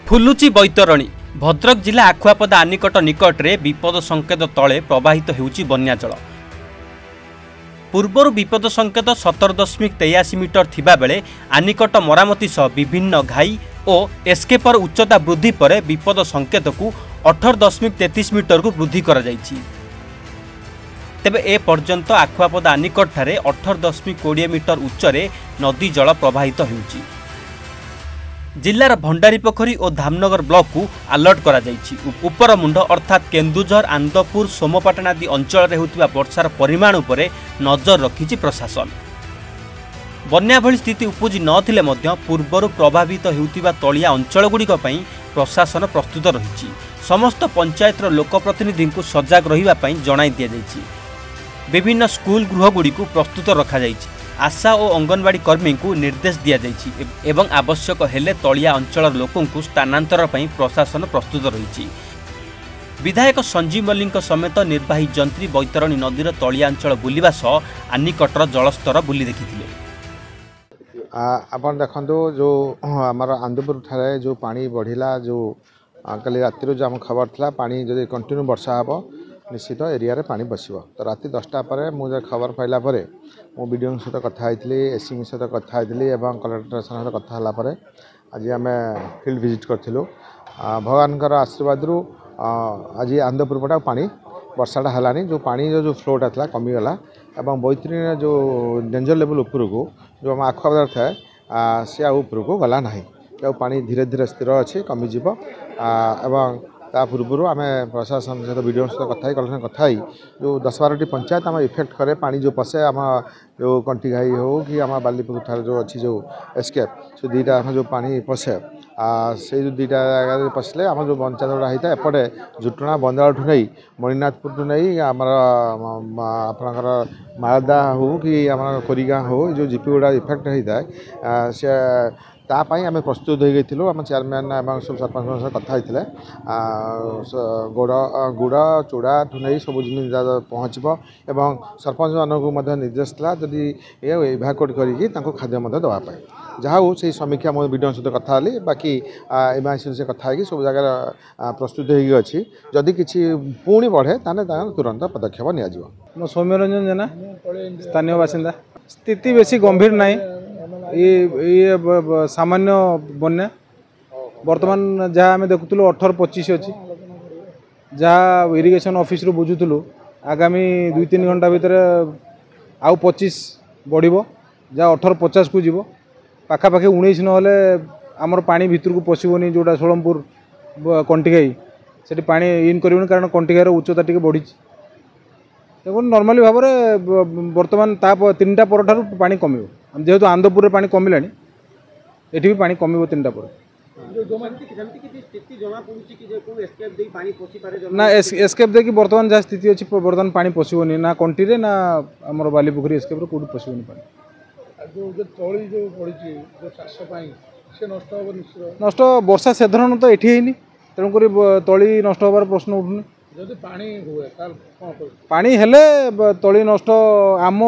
फुलुची बैतरणी भद्रक जिला आखुआपदा आनिकट निकटरे विपद संकेत तले प्रवाहित हेउची बन्या जल। पूर्वर विपद संकेत 17.83 मीटर थिबा बेले आनिकट मरामती सह विभिन्न घाई और एस्केपर उच्चता वृद्धि पर विपद संकेत को 18.33 मीटर को वृद्धि करा जायछि। तेबे ए पर्यंत आखुआपदा आनिकट ठारे 18.20 मीटर उच्चरे नदी जल प्रवाहित हेउछि। जिलार भंडारीपोखरी और धामनगर ब्लॉक को अलर्ट करा जायछि। उपर मुंड अर्थात केन्दुझर आंदपुर सोमपाटना आदि अंचल रे होतिबा वर्षार परिमाण उपरे नजर रखिछि प्रशासन। बन्या भली स्थिति उपजी नथिले मध्य पूर्वर प्रभावित हेउतिबा तलिया अंचलगुड़िक पई प्रशासन प्रस्तुत रहिछि। समस्त पंचायतर लोकप्रतिनिधि को सजग रहिबा पई जणाई दिया जायछि। विभिन्न स्कूल गृहगुड़ी को प्रस्तुत रखा जायछि। आशा और अंगनवाड़ी कर्मी को निर्देश दिया जायछि एवं आवश्यक हेले तलिया अंचल लोकों को स्थानांतर पई प्रशासन प्रस्तुत रहिछि। विधायक संजीव मल्लिक समेत निर्वाही जंत्री बैतरणी नदीर तलिया अंचल बुलिबा सह आनिकटर जलस्तर बुली देखिथिले। आपण देखंतु जो हमर आंदपुर ठारे जो पानी बढ़िला जो कल राति जो आम खबर था पानी जदि कंटिन्यू वर्षा हे निश्चित एरिया रे पानी बसिबो। तो राति 10टा पर मुझे खबर पाइला परे मु वीडियो सहित कथा होइतली, एससी सहित कथा होइतली एवं कलेक्टर सहित कथा हला परे आज आम फील्ड विजिट करथिलु। भगवान आशीर्वाद रु आज आंदपुर पटा पानी वर्षाटा हलानी जो पानी जो फ्लोटा था कमीगला एवं बैतरणी जो डेंजर लेवल उपरू को जो आम आखुआपदार थाए सी आर को गला ना पानी धीरे धीरे स्थिर अच्छी कमिज एवं ता पूर्व आम प्रशासन सहित वीडियो सहित कथा कलेक्शन कथा जो 10-12टी पंचायत आम इफेक्ट करे पानी जो पशे आम जो कंटी घाई हो कि आम बालीपुर ठार जो अच्छी जो एस्केप से दुईटा जो पानी पशे से जो दुईटा जगह पशले आम जो पंचायत गुड़ा होता है एपटे जुटना बंदाल ठू नहीं मणिनाथपुर नहीं आमर आपणकर मालदा हो कि आम कोरीगाँ हो जो जीपी गुड़ा इफेक्ट होता है से तापाई आम प्रस्तुत हो गई आम चेयरमैन एवं सब सरपंच कथा होते गुड़ चूड़ा ठू नहीं सब जिन पहुँचब एवं सरपंच मानक निर्देश था जदि इभाकुएट करके खाद्य देवाई जहाँ हो से समीक्षा मो वीडियो सहित कथा बाकी एमआईसी से कथा सब जगह प्रस्तुत होगी जदि किसी पुणी बढ़े ताने तुरंत पदक्षेप नि सौम्यरंजन जेना स्थानीय बासिंदा स्थिति बेसी गंभीर नहीं ये सामान्य बन्या बर्तमान जहाँ आम देखुलु 18-25 अच्छी जहाँ इरिगेशन ऑफिस रु बुझुलु आगामी 2-3 घंटा भितर आउ 25 बढ़ जहाँ 18-50 को जीव पाखापाखि 19 ना आमर पानी भितर को पशुनी जोटा सोलमपुर कंटिघाई से पानी इन कर कारण कंटिघाईर उच्चता टी बढ़ी देखो नॉर्मली भाव में बर्तमान 3टा पर ठार पानी कम जेहेतु आंदपुर पानी कमिला ये भी पानी कम 3टा पर ना एस्केप देखिए बर्तमान जहाँ स्थिति अच्छी बर्तमान पानी पशुनी ना कंटी ना आम बालीपुखरी एस्केप कौट पशुनी पानी नष्ट वर्षा साधारण तो ये तेणुक तली नष्ट हबार प्रश्न उठुनी पानी हेले तली नष्ट आम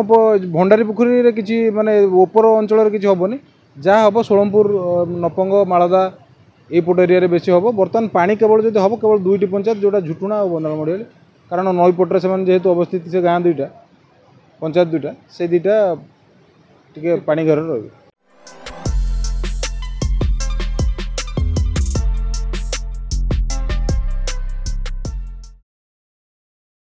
भंडारी पोखरी रे किछि माने ऊपर अंचल किछि हबनी जहाँ हम सोलमपुर नपंग मालदा एपट एरिया रे बेसी हम बर्तमान पानी केवल जब हम केवल 2टी पंचायत जोटा झुटुणा और बंदाल मड़ियाली कारण नई पटे से जेहेतु अवस्थित से गाँ 2टा पंचायत 2टा से 2टा टिके पानी घर रही।